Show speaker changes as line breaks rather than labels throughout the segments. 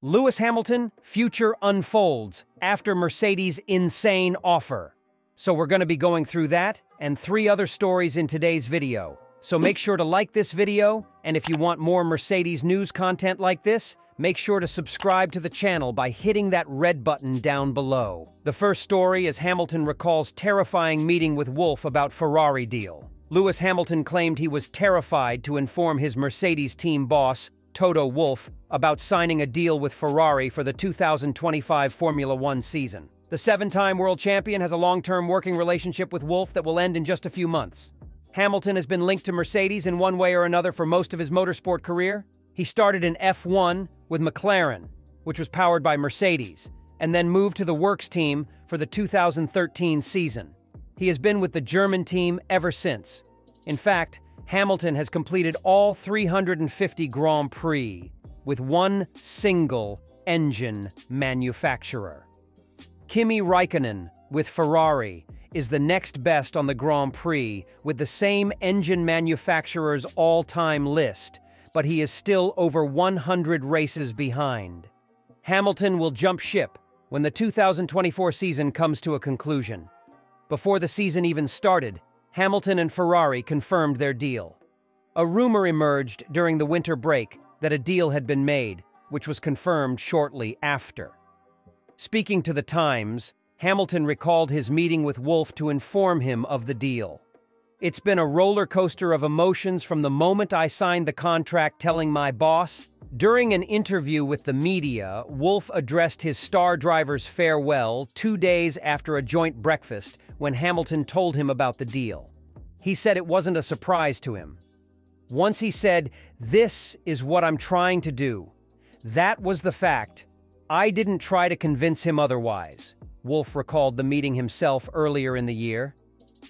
Lewis Hamilton, future unfolds after Mercedes' insane offer. So we're going to be going through that and 3 other stories in today's video. So make sure to like this video, and if you want more Mercedes news content like this, make sure to subscribe to the channel by hitting that red button down below. The first story is Hamilton recalls terrifying meeting with Wolff about Ferrari deal. Lewis Hamilton claimed he was terrified to inform his Mercedes team boss, Toto Wolff, about signing a deal with Ferrari for the 2025 Formula One season. The 7-time world champion has a long-term working relationship with Wolff that will end in just a few months. Hamilton has been linked to Mercedes in one way or another for most of his motorsport career. He started in F1 with McLaren, which was powered by Mercedes, and then moved to the Works team for the 2013 season. He has been with the German team ever since. In fact, Hamilton has completed all 350 Grand Prix with one single engine manufacturer. Kimi Räikkönen, with Ferrari, is the next best on the Grand Prix with the same engine manufacturer's all-time list, but he is still over 100 races behind. Hamilton will jump ship when the 2024 season comes to a conclusion. Before the season even started, Hamilton and Ferrari confirmed their deal. A rumor emerged during the winter break that a deal had been made, which was confirmed shortly after. Speaking to The Times, Hamilton recalled his meeting with Wolff to inform him of the deal. "It's been a roller coaster of emotions from the moment I signed the contract telling my boss." During an interview with the media, Wolff addressed his star driver's farewell 2 days after a joint breakfast when Hamilton told him about the deal. He said it wasn't a surprise to him. Once he said, "This is what I'm trying to do." That was the fact. I didn't try to convince him otherwise. Wolff recalled the meeting himself earlier in the year.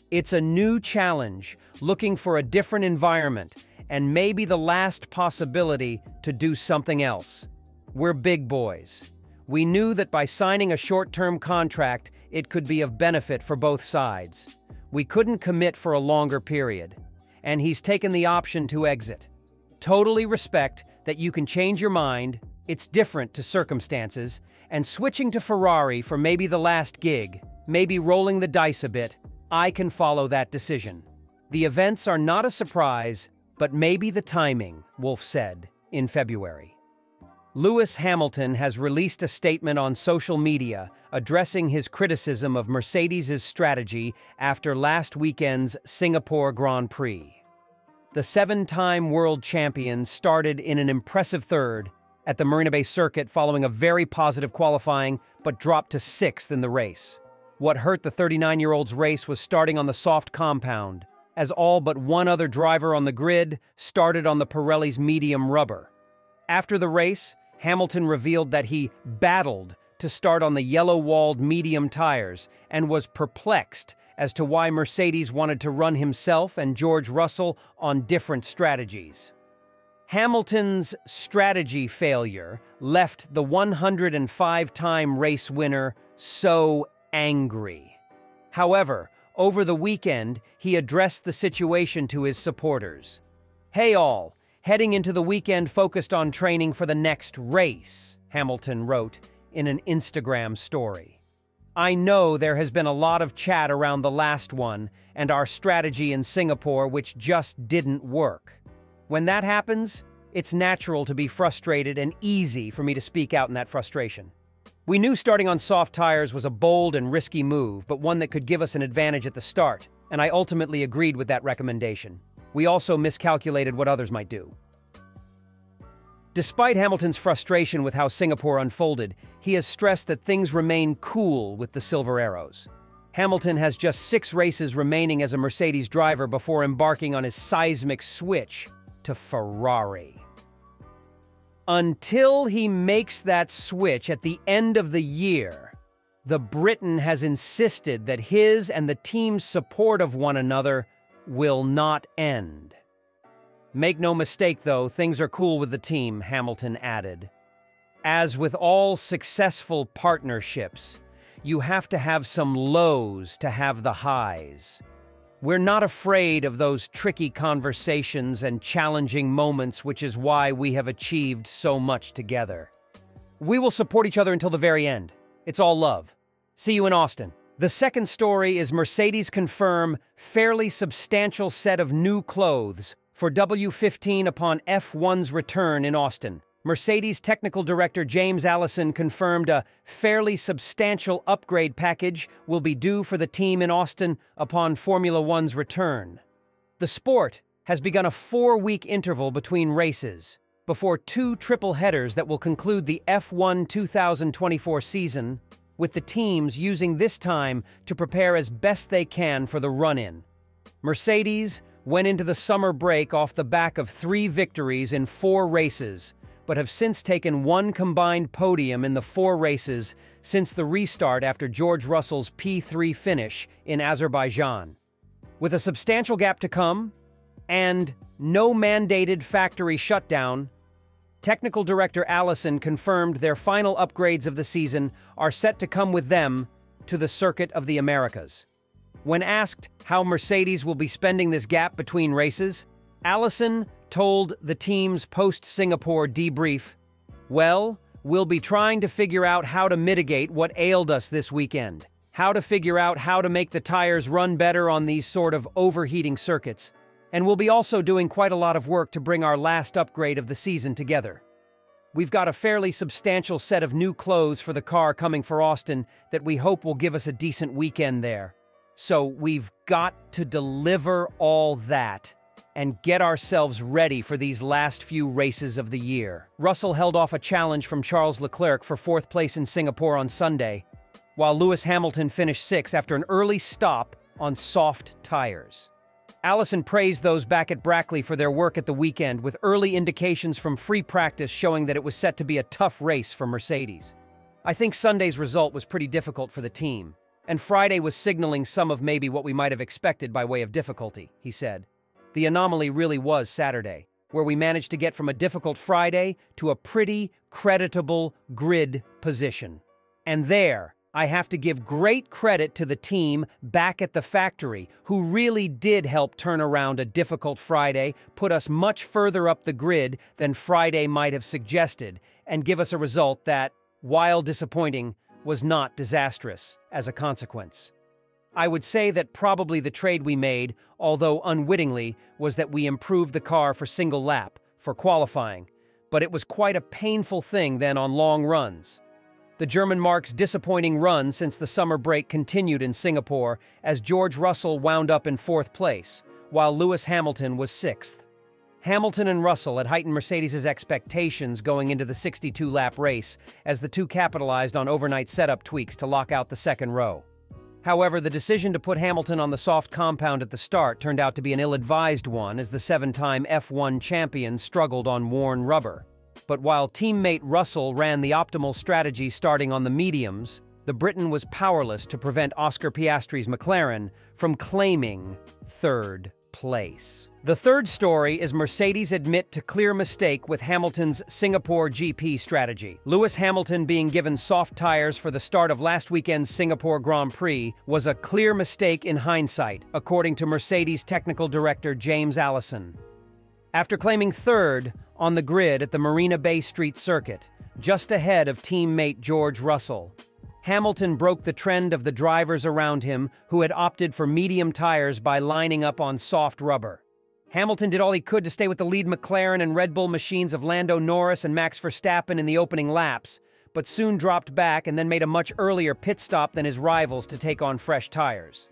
"It's a new challenge, looking for a different environment, and maybe the last possibility to do something else. We're big boys. We knew that by signing a short-term contract, it could be of benefit for both sides. We couldn't commit for a longer period, and he's taken the option to exit. Totally respect that you can change your mind, it's different to circumstances, and switching to Ferrari for maybe the last gig, maybe rolling the dice a bit, I can follow that decision. The events are not a surprise, but maybe the timing," Wolff said in February. Lewis Hamilton has released a statement on social media addressing his criticism of Mercedes' strategy after last weekend's Singapore Grand Prix. The 7-time world champion started in an impressive third at the Marina Bay circuit following a very positive qualifying, but dropped to 6th in the race. What hurt the 39-year-old's race was starting on the soft compound, as all but one other driver on the grid started on the Pirelli's medium rubber. After the race, Hamilton revealed that he battled to start on the yellow-walled medium tires and was perplexed as to why Mercedes wanted to run himself and George Russell on different strategies. Hamilton's strategy failure left the 105-time race winner so angry. However, over the weekend, he addressed the situation to his supporters. "Hey all, heading into the weekend focused on training for the next race," Hamilton wrote in an Instagram story. "I know there has been a lot of chat around the last one and our strategy in Singapore, which just didn't work. When that happens, it's natural to be frustrated and easy for me to speak out in that frustration. We knew starting on soft tires was a bold and risky move, but one that could give us an advantage at the start, and I ultimately agreed with that recommendation. We also miscalculated what others might do." Despite Hamilton's frustration with how Singapore unfolded, he has stressed that things remain cool with the Silver Arrows. Hamilton has just 6 races remaining as a Mercedes driver before embarking on his seismic switch to Ferrari. Until he makes that switch at the end of the year, the Briton has insisted that his and the team's support of one another will not end. "Make no mistake, though, things are cool with the team," Hamilton added. "As with all successful partnerships, you have to have some lows to have the highs. We're not afraid of those tricky conversations and challenging moments, which is why we have achieved so much together." We will support each other until the very end. It's all love. See you in Austin. The second story is Mercedes confirm fairly substantial set of new clothes for W15 upon F1's return in Austin. Mercedes technical director James Allison confirmed a fairly substantial upgrade package will be due for the team in Austin upon Formula One's return. The sport has begun a 4-week interval between races before 2 triple headers that will conclude the F1 2024 season, with the teams using this time to prepare as best they can for the run-in. Mercedes went into the summer break off the back of 3 victories in 4 races, but have since taken 1 combined podium in the 4 races since the restart after George Russell's P3 finish in Azerbaijan. With a substantial gap to come, and no mandated factory shutdown, technical director Allison confirmed their final upgrades of the season are set to come with them to the Circuit of the Americas. When asked how Mercedes will be spending this gap between races, Allison told the team's post-Singapore debrief, "Well, we'll be trying to figure out how to mitigate what ailed us this weekend, how to figure out how to make the tires run better on these sort of overheating circuits, and we'll be also doing quite a lot of work to bring our last upgrade of the season together. We've got a fairly substantial set of new clothes for the car coming for Austin that we hope will give us a decent weekend there. So we've got to deliver all that and get ourselves ready for these last few races of the year." Russell held off a challenge from Charles Leclerc for 4th place in Singapore on Sunday, while Lewis Hamilton finished 6th after an early stop on soft tires. Allison praised those back at Brackley for their work at the weekend, with early indications from free practice showing that it was set to be a tough race for Mercedes. "I think Sunday's result was pretty difficult for the team, and Friday was signaling some of maybe what we might have expected by way of difficulty," he said. "The anomaly really was Saturday, where we managed to get from a difficult Friday to a pretty creditable grid position. And there, I have to give great credit to the team back at the factory, who really did help turn around a difficult Friday, put us much further up the grid than Friday might have suggested, and give us a result that, while disappointing, was not disastrous as a consequence. I would say that probably the trade we made, although unwittingly, was that we improved the car for single lap, for qualifying, but it was quite a painful thing then on long runs. The German marque's disappointing run since the summer break continued in Singapore as George Russell wound up in 4th place, while Lewis Hamilton was 6th. Hamilton and Russell had heightened Mercedes' expectations going into the 62-lap race as the two capitalized on overnight setup tweaks to lock out the second row. However, the decision to put Hamilton on the soft compound at the start turned out to be an ill-advised one as the 7-time F1 champion struggled on worn rubber. But while teammate Russell ran the optimal strategy starting on the mediums, the Briton was powerless to prevent Oscar Piastri's McLaren from claiming 3rd place. The third story is Mercedes admit to clear mistake with Hamilton's Singapore GP strategy. Lewis Hamilton being given soft tires for the start of last weekend's Singapore Grand Prix was a clear mistake in hindsight, according to Mercedes technical director James Allison. After claiming 3rd on the grid at the Marina Bay Street circuit, just ahead of teammate George Russell, Hamilton broke the trend of the drivers around him who had opted for medium tires by lining up on soft rubber. Hamilton did all he could to stay with the lead McLaren and Red Bull machines of Lando Norris and Max Verstappen in the opening laps, but soon dropped back and then made a much earlier pit stop than his rivals to take on fresh tires.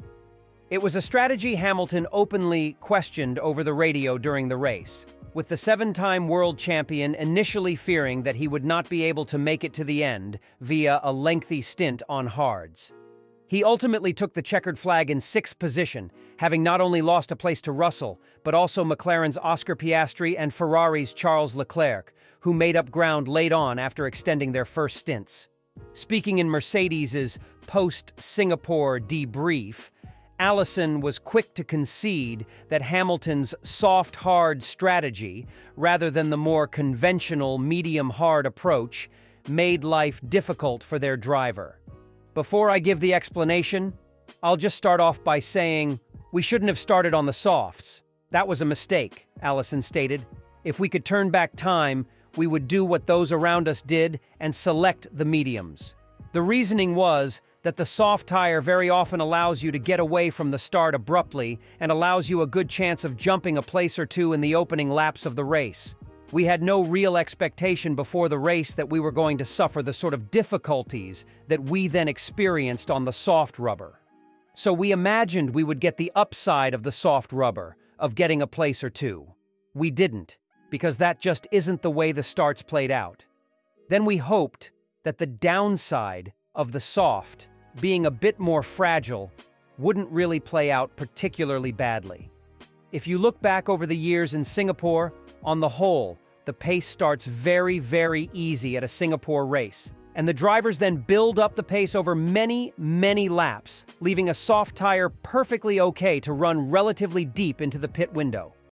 It was a strategy Hamilton openly questioned over the radio during the race, with the 7-time world champion initially fearing that he would not be able to make it to the end via a lengthy stint on hards. He ultimately took the checkered flag in 6th position, having not only lost a place to Russell, but also McLaren's Oscar Piastri and Ferrari's Charles Leclerc, who made up ground late on after extending their first stints. Speaking in Mercedes's post-Singapore debrief, Allison was quick to concede that Hamilton's soft-hard strategy, rather than the more conventional medium-hard approach, made life difficult for their driver. Before I give the explanation, I'll just start off by saying we shouldn't have started on the softs. That was a mistake, Allison stated. If we could turn back time, we would do what those around us did and select the mediums. The reasoning was that the soft tire very often allows you to get away from the start abruptly and allows you a good chance of jumping a place or two in the opening laps of the race. We had no real expectation before the race that we were going to suffer the sort of difficulties that we then experienced on the soft rubber. So we imagined we would get the upside of the soft rubber, of getting a place or two. We didn't, because that just isn't the way the starts played out. Then we hoped that the downside of the soft, being a bit more fragile, wouldn't really play out particularly badly. If you look back over the years in Singapore, on the whole, the pace starts very, very easy at a Singapore race, and the drivers then build up the pace over many, many laps, leaving a soft tire perfectly okay to run relatively deep into the pit window.